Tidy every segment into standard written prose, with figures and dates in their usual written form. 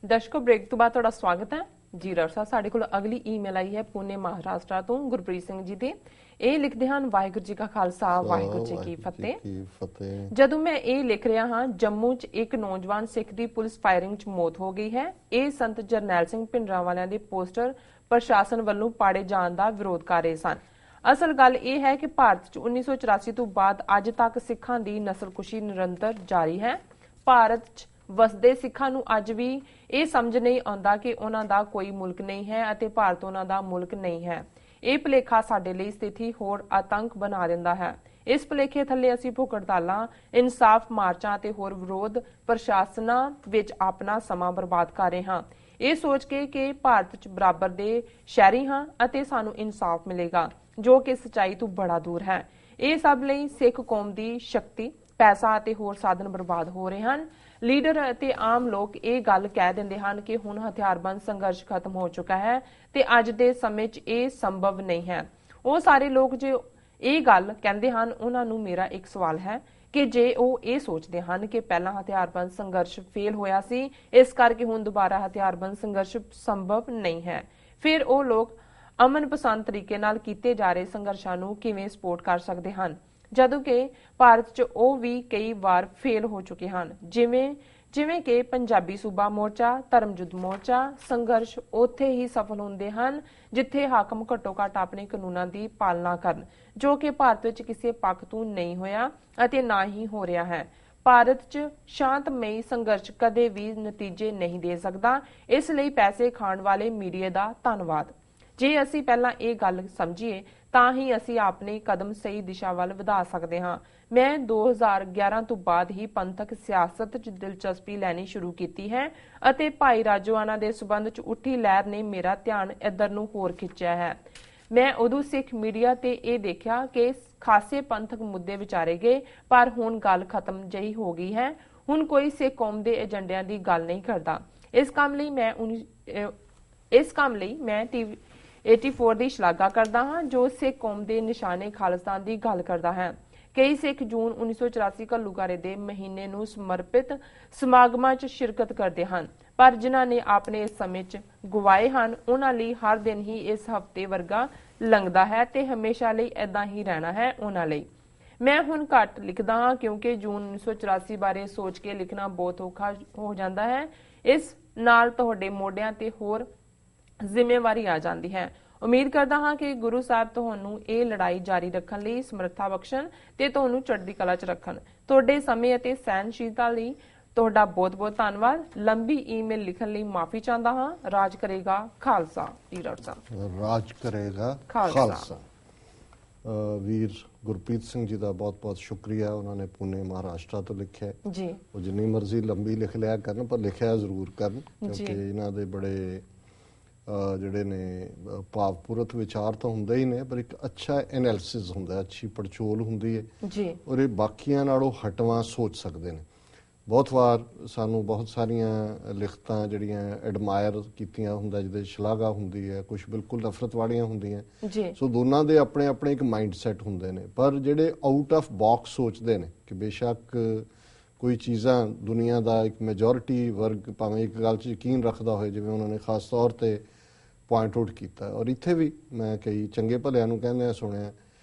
ਦਰਸ਼ਕੋ break ਤੋਂ ਬਾਅਦ ਤੁਹਾਡਾ ਸਵਾਗਤ ਹੈ ਜੀ। ਰਰਸਾ ਸਾਡੇ ਕੋਲ ਅਗਲੀ ਈਮੇਲ ਆਈ ਹੈ ਪੁਣੇ ਮਹਾਰਾਸ਼ਟਰ ਤੋਂ ਗੁਰਪ੍ਰੀਤ ਸਿੰਘ ਜੀ ਦੇ। ਇਹ ਲਿਖਦੇ ਹਨ, ਵਾਹਿਗੁਰੂ ਜੀ ਕਾ ਖਾਲਸਾ ਵਾਹਿਗੁਰੂ ਜੀ ਕੀ ਫਤਿਹ। ਜਦੋਂ ਮੈਂ ਇਹ ਲਿਖ ਰਿਹਾ ਹਾਂ, ਜੰਮੂ 'ਚ ਇੱਕ ਨੌਜਵਾਨ ਸਿੱਖ ਦੀ ਪੁਲਿਸ ਫਾਇਰਿੰਗ 'ਚ ਮੌਤ ਹੋ ਗਈ ਹੈ। ਇਹ ਸੰਤ ਜਰਨੈਲ ਸਿੰਘ ਭਿੰਡਰਾਂਵਾਲਿਆਂ ਦੇ ਪੋਸਟਰ ਪ੍ਰਸ਼ਾਸਨ ਵੱਲੋਂ ਪਾੜੇ ਜਾਣ ਦਾ ਵਿਰੋਧ ਕਰ ਰਹੇ ਸਨ। ਅਸਲ ਗੱਲ ਇਹ ਹੈ ਕਿ ਭਾਰਤ 'ਚ 1984 ਤੋਂ ਬਾਅਦ ਅੱਜ ਤੱਕ ਸਿੱਖਾਂ ਦੀ ਨਸਲਕੁਸ਼ੀ ਨਿਰੰਤਰ ਜਾਰੀ ਹੈ। ਭਾਰਤ 'ਚ ਵਸਦੇ ਸਿੱਖਾਂ ਨੂੰ ਅੱਜ ਵੀ ਇਹ ਸਮਝ ਨਹੀਂ ਆਉਂਦਾ ਕਿ ਉਹਨਾਂ ਦਾ ਕੋਈ ਮੁਲਕ ਨਹੀਂ ਹੈ ਅਤੇ ਭਾਰਤ ਉਹਨਾਂ ਦਾ ਮੁਲਕ ਨਹੀਂ ਹੈ। ਇਹ ਭੁਲੇਖਾ ਸਾਡੇ ਲਈ ਸਥਿਤੀ ਹੋਰ ਆਤੰਕ ਬਣਾ ਦਿੰਦਾ ਹੈ। ਇਸ ਭੁਲੇਖੇ ਥੱਲੇ ਅਸੀਂ ਭੁੱਖ ਹੜਤਾਲਾਂ, ਇਨਸਾਫ ਮਾਰਚਾਂ ਅਤੇ ਹੋਰ ਵਿਰੋਧ ਪ੍ਰਸ਼ਾਸਨਾਂ ਵਿੱਚ ਆਪਣਾ ਸਮਾਂ ਬਰਬਾਦ ਕਰ ਰਹੇ ਹਾਂ, ਇਹ ਸੋਚ ਕੇ ਕਿ ਭਾਰਤ 'ਚ ਬਰਾਬਰ ਦੇ ਸ਼ਹਿਰੀ ਹਾਂ ਅਤੇ ਸਾਨੂੰ ਇਨਸਾਫ ਮਿਲੇਗਾ, ਜੋ ਕਿ ਸੱਚਾਈ ਤੋਂ ਬੜਾ ਦੂਰ ਹੈ। ਇਹ ਸਭ ਲਈ ਸਿੱਖ ਕੌਮ ਦੀ ਸ਼ਕਤੀ, ਪੈਸਾ ਅਤੇ ਹੋਰ ਸਾਧਨ ਬਰਬਾਦ ਹੋ ਰਹੇ ਹਨ। ਲੀਡਰ ਅਤੇ ਆਮ ਲੋਕ ਇਹ ਗੱਲ ਕਹਿ ਦਿੰਦੇ ਹਨ ਕਿ ਹੁਣ ਹਥਿਆਰਬੰਦ ਸੰਘਰਸ਼ ਖਤਮ ਹੋ ਚੁੱਕਾ ਹੈ ਤੇ ਅੱਜ ਦੇ ਸਮੇਂ 'ਚ ਇਹ ਸੰਭਵ ਨਹੀਂ ਹੈ। ਉਹ ਸਾਰੇ ਲੋਕ ਜੋ ਇਹ ਗੱਲ ਕਹਿੰਦੇ ਹਨ, ਉਹਨਾਂ ਨੂੰ ਮੇਰਾ ਇੱਕ ਸਵਾਲ ਹੈ ਕਿ ਜੇ ਉਹ ਇਹ ਸੋਚਦੇ ਹਨ ਕਿ ਪਹਿਲਾਂ ਹਥਿਆਰਬੰਦ ਸੰਘਰਸ਼ ਫੇਲ ਹੋਇਆ ਸੀ, ਇਸ ਕਰਕੇ ਹੁਣ ਦੁਬਾਰਾ ਹਥਿਆਰਬੰਦ ਸੰਘਰਸ਼ ਸੰਭਵ ਨਹੀਂ ਹੈ, ਫਿਰ ਉਹ ਲੋਕ ਅਮਨ ਪਸੰਦ ਤਰੀਕੇ ਨਾਲ ਕੀਤੇ ਜਾ ਰਹੇ ਸੰਘਰਸ਼ਾਂ ਨੂੰ ਕਿਵੇਂ ਸਪੋਰਟ ਕਰ ਸਕਦੇ ਹਨ, ਜਦੋਂ ਕਿ ਭਾਰਤ 'ਚ ਉਹ ਵੀ ਕਈ ਵਾਰ ਫੇਲ ਹੋ ਚੁੱਕੇ ਹਨ, ਜਿਵੇਂ ਕਿ ਪੰਜਾਬੀ ਸੂਬਾ ਮੋਰਚਾ, ਧਰਮਯੁੱਧ ਮੋਰਚਾ। ਸੰਘਰਸ਼ ਉੱਥੇ ਹੀ ਸਫਲ ਹੁੰਦੇ ਹਨ ਜਿੱਥੇ ਹਾਕਮ ਘੱਟੋ ਘੱਟ ਆਪਣੇ ਕਾਨੂੰਨਾਂ ਦੀ ਪਾਲਣਾ ਕਰਨ, ਜੋ ਕਿ ਭਾਰਤ ਵਿੱਚ ਕਿਸੇ ਪੱਖ ਤੋਂ ਨਹੀਂ ਹੋਇਆ ਅਤੇ ਨਾ ਹੀ ਹੋ ਰਿਹਾ ਹੈ। ਭਾਰਤ 'ਚ ਸ਼ਾਂਤਮਈ ਸੰਘਰਸ਼ ਕਦੇ ਵੀ ਨਤੀਜੇ ਨਹੀਂ ਦੇ ਸਕਦਾ। ਇਸ ਲਈ ਪੈਸੇ ਖਾਣ ਵਾਲੇ ਮੀਡੀਆ ਦਾ ਧੰਨਵਾਦ। ਜੇ ਅਸੀਂ ਪਹਿਲਾਂ ਇਹ ਗੱਲ ਸਮਝੀਏ ਤਾਂ ਹੀ ਅਸੀਂ ਆਪਣੇ ਕਦਮ ਸਹੀ ਦਿਸ਼ਾ ਵੱਲ ਵਧਾ ਸਕਦੇ ਹਾਂ। ਮੈਂ 2011 ਤੋਂ ਬਾਅਦ ਹੀ ਪੰਥਕ ਸਿਆਸਤ 'ਚ ਦਿਲਚਸਪੀ ਲੈਣੀ ਸ਼ੁਰੂ ਕੀਤੀ ਹੈ ਅਤੇ ਭਾਈ ਰਾਜੋਆਣਾ ਦੇ ਸਬੰਧ 'ਚ ਉੱਠੀ ਲਹਿਰ ਨੇ ਮੇਰਾ ਧਿਆਨ ਇੱਧਰ ਨੂੰ ਹੋਰ ਖਿੱਚਿਆ ਹੈ। ਮੈਂ ਉਦੋਂ ਸਿੱਖ ਮੀਡੀਆ ਤੇ ਇਹ ਦੇਖਿਆ ਕਿ ਖਾਸੇ ਪੰਥਕ ਮੁੱਦੇ ਵਿਚਾਰੇ ਗਏ, ਪਰ ਹੁਣ ਗੱਲ ਖਤਮ ਜਿਹੀ ਹੋ ਗਈ ਹੈ। ਹੁਣ ਕੋਈ ਸਿੱਖ ਕੌਮ ਦੇ ਏਜੰਡਿਆਂ ਦੀ ਗੱਲ ਨਹੀਂ ਕਰਦਾ। ਇਸ ਕੰਮ ਲਈ ਮੈਂ TV 84 ਦੀ ਸ਼ਲਾਘਾ ਕਰਦਾ ਹਾਂ, ਜੋ ਸਿੱਖ ਕੌਮ ਦੇ ਨਿਸ਼ਾਨੇ ਖਾਲਿਸਤਾਨ ਦੀ ਗੱਲ ਕਰਦਾ ਹੈ। ਕਈ ਸਿੱਖ ਜੂਨ 1984 ਘੱਲੂਘਾਰੇ ਦੇ ਮਹੀਨੇ ਨੂੰ ਸਮਰਪਿਤ ਸਮਾਗਮਾਂ 'ਚ ਸ਼ਿਰਕਤ ਕਰਦੇ ਹਨ, ਪਰ ਜਿਨ੍ਹਾਂ ਨੇ ਆਪਣੇ ਇਸ ਸਮੇਂ 'ਚ ਗਵਾਏ ਹਨ, ਉਹਨਾਂ ਲਈ ਹਰ ਦਿਨ ਹੀ ਇਸ ਹਫ਼ਤੇ ਵਰਗਾ ਲੰਘਦਾ ਹੈ ਤੇ ਹਮੇਸ਼ਾ ਲਈ ਏਦਾਂ ਹੀ ਰਹਿਣਾ ਹੈ ਉਹਨਾਂ ਲਈ। ਮੈਂ ਹੁਣ ਘੱਟ ਲਿਖਦਾ ਹਾਂ ਕਿਉਂਕਿ ਜੂਨ 1984 ਬਾਰੇ ਸੋਚ ਕੇ ਲਿਖਣਾ ਬਹੁਤ ਔਖਾ ਹੋ ਜਾਂਦਾ ਹੈ। ਇਸ ਨਾਲ ਤੁਹਾਡੇ ਮੋਢਿਆਂ ਤੇ ਹੋਰ ਜ਼ਿੰਮੇਵਾਰੀ ਆ ਜਾਂਦੀ ਹੈ। ਉਮੀਦ ਕਰਦਾ ਹਾਂ ਕਿ ਗੁਰੂ ਸਾਹਿਬ ਤੁਹਾਨੂੰ ਇਹ ਲੜਾਈ ਜਾਰੀ ਰੱਖਣ ਲਈ ਸਮਰੱਥਾ ਬਖਸ਼ਣ ਤੇ ਤੁਹਾਨੂੰ ਚੜ੍ਹਦੀ ਕਲਾ 'ਚ ਰੱਖਣ। ਤੁਹਾਡੇ ਸਮੇਂ ਅਤੇ ਸਹਿਨਸ਼ੀਲਤਾ ਲਈ ਤੁਹਾਡਾ ਬਹੁਤ ਬਹੁਤ ਧੰਨਵਾਦ। ਲੰਬੀ ਈਮੇਲ ਲਿਖਣ ਲਈ ਮਾਫੀ ਚਾਹੁੰਦਾ ਹਾਂ। ਰਾਜ ਕਰੇਗਾ ਖਾਲਸਾ। ਰਾਜ ਕਰੇਗਾ ਖਾਲਸਾ। ਵੀਰ ਗੁਰਪ੍ਰੀਤ ਸਿੰਘ ਜੀ ਦਾ ਬਹੁਤ ਬਹੁਤ ਸ਼ੁਕਰੀਆ। ਉਹਨਾਂ ਨੇ ਪੁਣੇ ਮਹਾਰਾਸ਼ਟਰ ਤੋਂ ਲਿਖਿਆ ਜੀ। ਉਹ ਜਿੰਨੀ ਮਰਜ਼ੀ ਲੰਬੀ ਲਿਖ ਲਿਆ ਕਰਨ, ਪਰ ਲਿਖਿਆ ਜ਼ਰੂਰ ਕਰਨ, ਕਿਉਂਕਿ ਇਹਨਾਂ ਦੇ ਬੜੇ ਜਿਹੜੇ ਨੇ ਭਾਵਪੂਰਤ ਵਿਚਾਰ ਤਾਂ ਹੁੰਦੇ ਹੀ ਨੇ, ਪਰ ਇੱਕ ਅੱਛਾ ਐਨਾਲਿਸਿਸ ਹੁੰਦਾ, ਅੱਛੀ ਪੜਚੋਲ ਹੁੰਦੀ ਹੈ ਔਰ ਇਹ ਬਾਕੀਆਂ ਨਾਲੋਂ ਹਟਵਾਂ ਸੋਚ ਸਕਦੇ ਨੇ। ਬਹੁਤ ਵਾਰ ਸਾਨੂੰ ਬਹੁਤ ਸਾਰੀਆਂ ਲਿਖਤਾਂ ਜਿਹੜੀਆਂ ਐਡਮਾਇਰ ਕੀਤੀਆਂ ਹੁੰਦਾ, ਜਿਹਦੇ ਸ਼ਲਾਘਾ ਹੁੰਦੀ ਹੈ, ਕੁਝ ਬਿਲਕੁਲ ਨਫ਼ਰਤ ਵਾਲੀਆਂ ਹੁੰਦੀਆਂ। ਸੋ ਦੋਨਾਂ ਦੇ ਆਪਣੇ ਆਪਣੇ ਇੱਕ ਮਾਈਂਡ ਸੈਟ ਹੁੰਦੇ ਨੇ, ਪਰ ਜਿਹੜੇ ਆਊਟ ਆਫ ਬਾਕਸ ਸੋਚਦੇ ਨੇ ਕਿ ਬੇਸ਼ੱਕ ਕੋਈ ਚੀਜ਼ਾਂ ਦੁਨੀਆ ਦਾ ਇੱਕ ਮੈਜੋਰਿਟੀ ਵਰਗ ਭਾਵੇਂ ਇੱਕ ਗੱਲ 'ਚ ਯਕੀਨ ਰੱਖਦਾ ਹੋਏ, ਜਿਵੇਂ ਉਹਨਾਂ ਨੇ ਖਾਸ ਤੌਰ 'ਤੇ ਪੁਆਇੰਟ ਆਊਟ ਕੀਤਾ। ਔਰ ਇੱਥੇ ਵੀ ਮੈਂ ਕਈ ਚੰਗੇ ਭਲਿਆਂ ਨੂੰ ਕਹਿੰਦੇ ਸੁਣਿਆ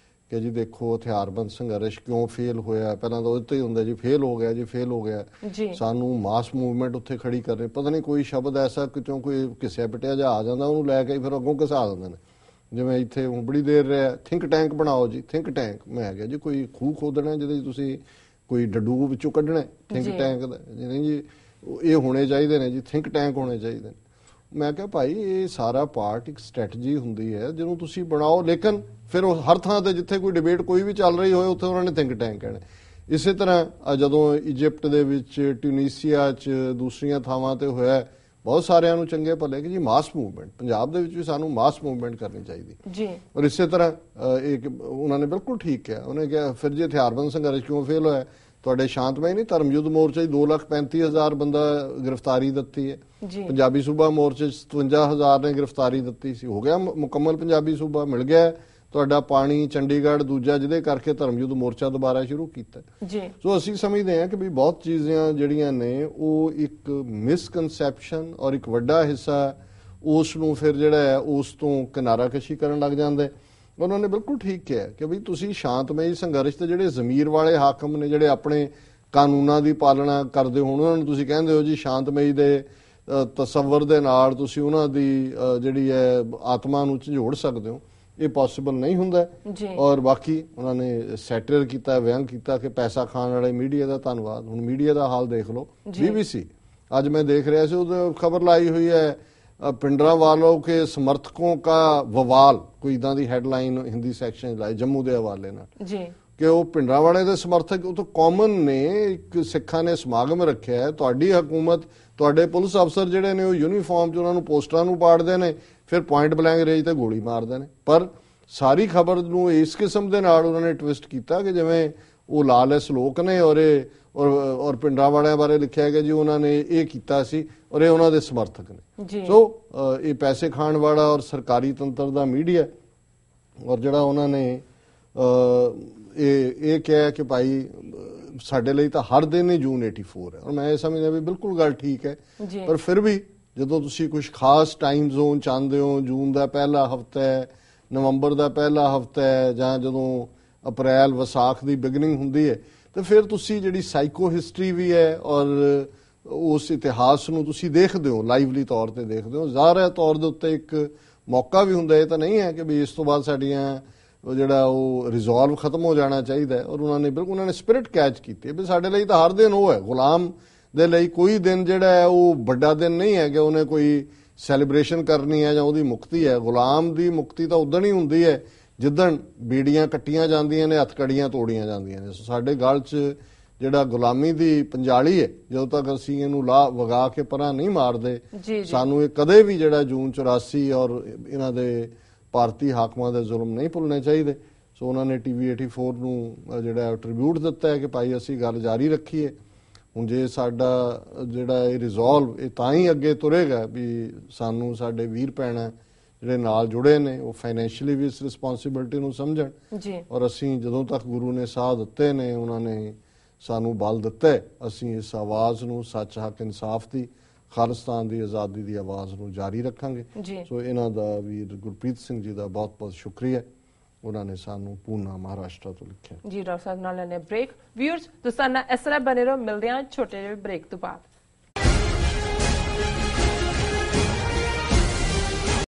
ਕਿ ਜੀ ਦੇਖੋ ਹਥਿਆਰਬੰਦ ਸੰਘਰਸ਼ ਕਿਉਂ ਫੇਲ ਹੋਇਆ, ਪਹਿਲਾਂ ਤਾਂ ਉਹਦੇ ਤੇ ਹੀ ਹੁੰਦਾ ਜੀ ਫੇਲ ਹੋ ਗਿਆ, ਜੀ ਫੇਲ ਹੋ ਗਿਆ, ਸਾਨੂੰ ਮਾਸ ਮੂਵਮੈਂਟ ਉੱਥੇ ਖੜੀ ਕਰ ਰਹੇ। ਪਤਾ ਨਹੀਂ ਕੋਈ ਸ਼ਬਦ ਐਸਾ ਕਿਉਂ ਕੋਈ ਘਿਸਿਆ ਪਿਟਿਆ ਜਿਹਾ ਆ ਜਾਂਦਾ, ਉਹਨੂੰ ਲੈ ਕੇ ਫਿਰ ਅੱਗੋਂ ਘਸਾ ਦਿੰਦੇ ਨੇ। ਜਿਵੇਂ ਇੱਥੇ ਹੁਣ ਬੜੀ ਦੇਰ ਰਿਹਾ ਥਿੰਕ ਟੈਂਕ ਬਣਾਓ ਜੀ, ਥਿੰਕ ਟੈਂਕ। ਮੈਂ ਕਿਹਾ ਜੀ ਕੋਈ ਖੂਹ ਖੋਦਣਾ ਜਿਹਦੇ 'ਚ ਤੁਸੀਂ ਕੋਈ ਡੱਡੂ ਵਿੱਚੋਂ ਕੱਢਣਾ ਥਿੰਕ ਟੈਂਕ ਦਾ? ਨਹੀਂ ਜੀ, ਇਹ ਹੋਣੇ ਚਾਹੀਦੇ ਨੇ ਜੀ, ਥਿੰਕ ਟੈਂਕ ਹੋਣੇ ਚਾਹੀਦੇ ਨੇ। ਮੈਂ ਕਿਹਾ ਭਾਈ ਇਹ ਸਾਰਾ ਪਾਰਟ ਇੱਕ ਸਟ੍ਰੈਟਜੀ ਹੁੰਦੀ ਹੈ ਜਿਹਨੂੰ ਤੁਸੀਂ ਬਣਾਓ, ਲੇਕਿਨ ਫਿਰ ਉਹ ਹਰ ਥਾਂ ਤੇ ਜਿੱਥੇ ਕੋਈ ਡਿਬੇਟ ਕੋਈ ਵੀ ਚੱਲ ਰਹੀ ਹੋਏ ਉੱਥੇ ਉਹਨਾਂ ਨੇ ਥਿੰਕ ਟੈਂਕ ਕਹਿਣਾ। ਇਸੇ ਤਰ੍ਹਾਂ ਜਦੋਂ ਇਜਿਪਟ ਦੇ ਵਿੱਚ, ਟਿਊਨੀਸੀਆ 'ਚ, ਦੂਸਰੀਆਂ ਥਾਵਾਂ ਤੇ ਹੋਇਆ, ਬਹੁਤ ਸਾਰਿਆਂ ਨੂੰ ਚੰਗੇ ਭਲੇ ਕਿ ਜੀ ਮਾਸ ਮੂਵਮੈਂਟ, ਪੰਜਾਬ ਦੇ ਵਿੱਚ ਵੀ ਸਾਨੂੰ ਮਾਸ ਮੂਵਮੈਂਟ ਕਰਨੀ ਚਾਹੀਦੀ ਜੀ। ਔਰ ਇਸੇ ਤਰ੍ਹਾਂ ਉਹਨਾਂ ਨੇ ਬਿਲਕੁਲ ਠੀਕ ਕਿਹਾ। ਉਹਨੇ ਕਿਹਾ ਫਿਰ ਜੇ ਹਥਿਆਰਬੰਦ ਸੰਘਰਸ਼ ਕਿਉਂ ਫੇਲ ਹੋਇਆ? ਤੁਹਾਡੇ ਸ਼ਾਂਤਮਈ ਨਹੀਂ, ਧਰਮਯੁੱਧ ਮੋਰਚੇ 'ਚ 2,35,000 ਬੰਦਾ ਗ੍ਰਿਫਤਾਰੀ ਦਿੱਤੀ ਹੈ, ਪੰਜਾਬੀ ਸੂਬਾ ਮੋਰਚੇ 'ਚ 57,000 ਨੇ ਗ੍ਰਿਫਤਾਰੀ ਦਿੱਤੀ ਸੀ, ਹੋ ਗਿਆ ਮੁਕੰਮਲ ਪੰਜਾਬੀ ਸੂਬਾ, ਮਿਲ ਗਿਆ ਤੁਹਾਡਾ ਪਾਣੀ, ਚੰਡੀਗੜ੍ਹ ਦੂਜਾ, ਜਿਹਦੇ ਕਰਕੇ ਧਰਮਯੁੱਧ ਮੋਰਚਾ ਦੁਬਾਰਾ ਸ਼ੁਰੂ ਕੀਤਾ ਜੀ। ਸੋ ਅਸੀਂ ਸਮਝਦੇ ਹਾਂ ਕਿ ਵੀ ਬਹੁਤ ਚੀਜ਼ਾਂ ਜਿਹੜੀਆਂ ਨੇ ਉਹ ਇੱਕ ਮਿਸਕਨਸੈਪਸ਼ਨ ਔਰ ਇੱਕ ਵੱਡਾ ਹਿੱਸਾ ਉਸ ਨੂੰ ਫਿਰ ਜਿਹੜਾ ਹੈ ਉਸ ਤੋਂ ਕਿਨਾਰਾਕਸ਼ੀ ਕਰਨ ਲੱਗ ਜਾਂਦਾ ਹੈ। ਉਹਨਾਂ ਨੇ ਬਿਲਕੁਲ ਠੀਕ ਕਿਹਾ ਕਿ ਵੀ ਤੁਸੀਂ ਸ਼ਾਂਤਮਈ ਸੰਘਰਸ਼ ਤੇ ਜਿਹੜੇ ਜ਼ਮੀਰ ਵਾਲੇ ਹਾਕਮ ਨੇ, ਜਿਹੜੇ ਆਪਣੇ ਕਾਨੂੰਨਾਂ ਦੀ ਪਾਲਣਾ ਕਰਦੇ ਹੋਣ, ਉਹਨਾਂ ਨੂੰ ਤੁਸੀਂ ਕਹਿੰਦੇ ਹੋ ਜੀ ਸ਼ਾਂਤਮਈ ਦੇ ਤਸੱਵਰ ਦੇ ਨਾਲ ਤੁਸੀਂ ਉਹਨਾਂ ਦੀ ਜਿਹੜੀ ਹੈ ਆਤਮਾ ਨੂੰ ਝੰਜੋੜ ਸਕਦੇ ਹੋ। ਇਹ ਪੋਸੀਬਲ ਨਹੀਂ ਹੁੰਦਾ। ਔਰ ਬਾਕੀ ਉਹਨਾਂ ਨੇ ਸੈਟਰ ਕੀਤਾ, ਵਿਅੰਗ ਕੀਤਾ ਕਿ ਪੈਸਾ ਖਾਣ ਵਾਲੇ ਮੀਡੀਆ ਦਾ ਧੰਨਵਾਦ। ਹੁਣ ਮੀਡੀਆ ਦਾ ਹਾਲ ਦੇਖ ਲਓ। BBC आज मैं देख रहा ਸੀ ਉਹਦੇ ਖਬਰ ਲਾਈ ਹੋਈ ਹੈ, ਪਿੰਡਰਾਂ ਵਾਲੋਂ ਕੇ ਸਮਰਥकों का बवाल, ਕੋਈ ਇਦਾਂ ਦੀ ਹੈਡਲਾਈਨ ਹਿੰਦੀ ਸੈਕਸ਼ਨ ਲਾਈ ਜੰਮੂ ਦੇ ਹਵਾਲੇ ਨਾਲ ਜੀ ਕਿ ਉਹ ਪਿੰਡਰਾਂ ਵਾਲੇ ਦੇ ਸਮਰਥਕ ਉਹ ਤਾਂ ਕਾਮਨ ਨੇ। ਇੱਕ ਸਿੱਖਾਂ ਨੇ ਸਮਾਗਮ ਰੱਖਿਆ ਹੈ, ਤੁਹਾਡੀ ਹਕੂਮਤ, ਤੁਹਾਡੇ ਪੁਲਿਸ ਅਫਸਰ ਜਿਹੜੇ ਨੇ ਉਹ ਯੂਨੀਫਾਰਮ 'ਚ ਉਹਨਾਂ ਨੂੰ ਪੋਸਟਰਾਂ ਨੂੰ ਪਾੜਦੇ ਨੇ, ਫਿਰ ਪੁਆਇੰਟ ਬਲੈਂਕ ਰੇਂਜ ਤੇ ਗੋਲੀ ਮਾਰਦੇ ਨੇ। ਪਰ ਸਾਰੀ ਖਬਰ ਨੂੰ ਇਸ ਕਿਸਮ ਦੇ ਨਾਲ ਉਹਨਾਂ ਨੇ ਟਵਿਸਟ ਕੀਤਾ ਕਿ ਜਿਵੇਂ ਉਹ ਲਾਲਸ ਲੋਕ ਨੇ ਔਰ ਪਿੰਡਰਾਂ ਵਾਲਿਆਂ ਬਾਰੇ ਲਿਖਿਆ ਗਿਆ ਜੀ ਉਹਨਾਂ ਨੇ ਇਹ ਕੀਤਾ ਸੀ ਔਰ ਇਹ ਉਹਨਾਂ ਦੇ ਸਮਰਥਕ ਨੇ। ਸੋ ਇਹ ਪੈਸੇ ਖਾਣ ਵਾਲਾ ਔਰ ਸਰਕਾਰੀ ਤੰਤਰ ਦਾ ਮੀਡੀਆ, ਔਰ ਜਿਹੜਾ ਉਹਨਾਂ ਨੇ ਇਹ ਕਿਹਾ ਕਿ ਭਾਈ ਸਾਡੇ ਲਈ ਤਾਂ ਹਰ ਦਿਨ ਹੀ ਜੂਨ 84 ਹੈ। ਔਰ ਮੈਂ ਇਹ ਸਮਝਦਾ ਵੀ ਬਿਲਕੁਲ ਗੱਲ ਠੀਕ ਹੈ, ਪਰ ਫਿਰ ਵੀ ਜਦੋਂ ਤੁਸੀਂ ਕੁਝ ਖਾਸ ਟਾਈਮ ਜ਼ੋਨ ਚਾਹੁੰਦੇ ਹੋ, ਜੂਨ ਦਾ ਪਹਿਲਾ ਹਫਤਾ ਹੈ, ਨਵੰਬਰ ਦਾ ਪਹਿਲਾ ਹਫਤਾ ਹੈ, ਜਾਂ ਜਦੋਂ ਅਪ੍ਰੈਲ ਵਿਸਾਖ ਦੀ ਬਿਗਨਿੰਗ ਹੁੰਦੀ ਹੈ, ਤੇ ਫਿਰ ਤੁਸੀਂ ਜਿਹੜੀ ਸਾਈਕੋ ਹਿਸਟਰੀ ਵੀ ਹੈ ਔਰ ਉਸ ਇਤਿਹਾਸ ਨੂੰ ਤੁਸੀਂ ਦੇਖਦੇ ਹੋ, ਲਾਈਵਲੀ ਤੌਰ ਤੇ ਦੇਖਦੇ ਹੋ। ਜ਼ਾਹਰ ਤੌਰ ਦੇ ਉੱਤੇ ਇੱਕ ਮੌਕਾ ਵੀ ਹੁੰਦਾ। ਇਹ ਤਾਂ ਨਹੀਂ ਹੈ ਕਿ ਵੀ ਇਸ ਤੋਂ ਬਾਅਦ ਸਾਡੀਆਂ ਜਿਹੜਾ ਉਹ ਰਿਜ਼ੋਲਵ ਖਤਮ ਹੋ ਜਾਣਾ ਚਾਹੀਦਾ। ਔਰ ਉਹਨਾਂ ਨੇ ਸਪਿਰਿਟ ਕੈਚ ਕੀਤੀ ਵੀ ਸਾਡੇ ਲਈ ਤਾਂ ਹਰ ਦਿਨ ਉਹ ਹੈ। ਗੁਲਾਮ ਦੇ ਲਈ ਕੋਈ ਦਿਨ ਜਿਹੜਾ ਹੈ ਉਹ ਵੱਡਾ ਦਿਨ ਨਹੀਂ ਹੈ ਕਿ ਉਹਨੇ ਕੋਈ ਸੈਲੀਬ੍ਰੇਸ਼ਨ ਕਰਨੀ ਹੈ ਜਾਂ ਉਹਦੀ ਮੁਕਤੀ ਹੈ। ਗੁਲਾਮ ਦੀ ਮੁਕਤੀ ਤਾਂ ਉਦੋਂ ਹੀ ਹੁੰਦੀ ਹੈ ਜਿੱਦਣ ਬੀੜੀਆਂ ਕੱਟੀਆਂ ਜਾਂਦੀਆਂ ਨੇ, ਹੱਥਕੜੀਆਂ ਤੋੜੀਆਂ ਜਾਂਦੀਆਂ ਨੇ। ਸਾਡੇ ਗਲ 'ਚ ਜਿਹੜਾ ਗੁਲਾਮੀ ਦੀ ਪੰਜਾਲੀ ਹੈ, ਜਦੋਂ ਤੱਕ ਅਸੀਂ ਇਹਨੂੰ ਵਗਾ ਕੇ ਪਰਾਂ ਨਹੀਂ ਮਾਰਦੇ, ਸਾਨੂੰ ਇਹ ਕਦੇ ਵੀ ਜਿਹੜਾ ਜੂਨ 84 ਔਰ ਇਹਨਾਂ ਦੇ ਭਾਰਤੀ ਹਾਕਮਾਂ ਦੇ ਜ਼ੁਲਮ ਨਹੀਂ ਭੁੱਲਣੇ ਚਾਹੀਦੇ। ਸੋ ਉਹਨਾਂ ਨੇ TV 84 ਨੂੰ ਜਿਹੜਾ ਟ੍ਰਿਬਿਊਟ ਦਿੱਤਾ ਹੈ ਕਿ ਭਾਈ ਅਸੀਂ ਗੱਲ ਜਾਰੀ ਰੱਖੀਏ। ਹੁਣ ਜੇ ਸਾਡਾ ਜਿਹੜਾ ਇਹ ਰਿਜ਼ੋਲਵ ਇਹ ਤਾਂ ਹੀ ਅੱਗੇ ਤੁਰੇਗਾ ਵੀ ਸਾਨੂੰ ਸਾਡੇ ਵੀਰ ਭੈਣਾਂ ਜਿਹੜੇ ਨਾਲ ਜੁੜੇ ਨੇ ਉਹ ਫਾਈਨੈਂਸ਼ੀਅਲੀ ਵੀ ਇਸ ਰਿਸਪੌਂਸਿਬਿਲਿਟੀ ਨੂੰ ਸਮਝਣ। ਔਰ ਅਸੀਂ ਜਦੋਂ ਤੱਕ ਗੁਰੂ ਨੇ ਸਾਹ ਦਿੱਤੇ ਨੇ, ਉਹਨਾਂ ਨੇ ਸਾਨੂੰ ਬਲ ਦਿੱਤਾ, ਅਸੀਂ ਇਸ ਆਵਾਜ਼ ਨੂੰ, ਸੱਚ, ਹੱਕ, ਇਨਸਾਫ ਦੀ, ਖਾਲਿਸਤਾਨ ਦੀ ਆਜ਼ਾਦੀ ਦੀ ਆਵਾਜ਼ ਨੂੰ ਜਾਰੀ ਰੱਖਾਂਗੇ। ਸੋ ਇਹਨਾਂ ਦਾ ਵੀਰ ਗੁਰਪ੍ਰੀਤ ਸਿੰਘ ਜੀ ਦਾ ਬਹੁਤ ਬਹੁਤ ਸ਼ੁਕਰੀਆ। ਉਹਨਾਂ ਨੇ ਸਾਨੂੰ ਪੂਨਾ ਮਹਾਰਾਸ਼ਟਰ ਤੋਂ ਲਿਖਿਆ ਜੀ। ਡਾਕਟਰ ਸਾਹਿਬ ਨਾਲ ਲੈਣੇ ਬ੍ਰੇਕ। ਵਿਊਅਰਸ ਤੁਸੀਂ ਨਾਲ ਇਸ ਤਰ੍ਹਾਂ ਬਣੇ ਰਹੋ, ਮਿਲਦੇ ਹਾਂ ਛੋਟੇ ਜਿਹੇ ਬ੍ਰੇਕ ਤੋਂ ਬਾਅਦ।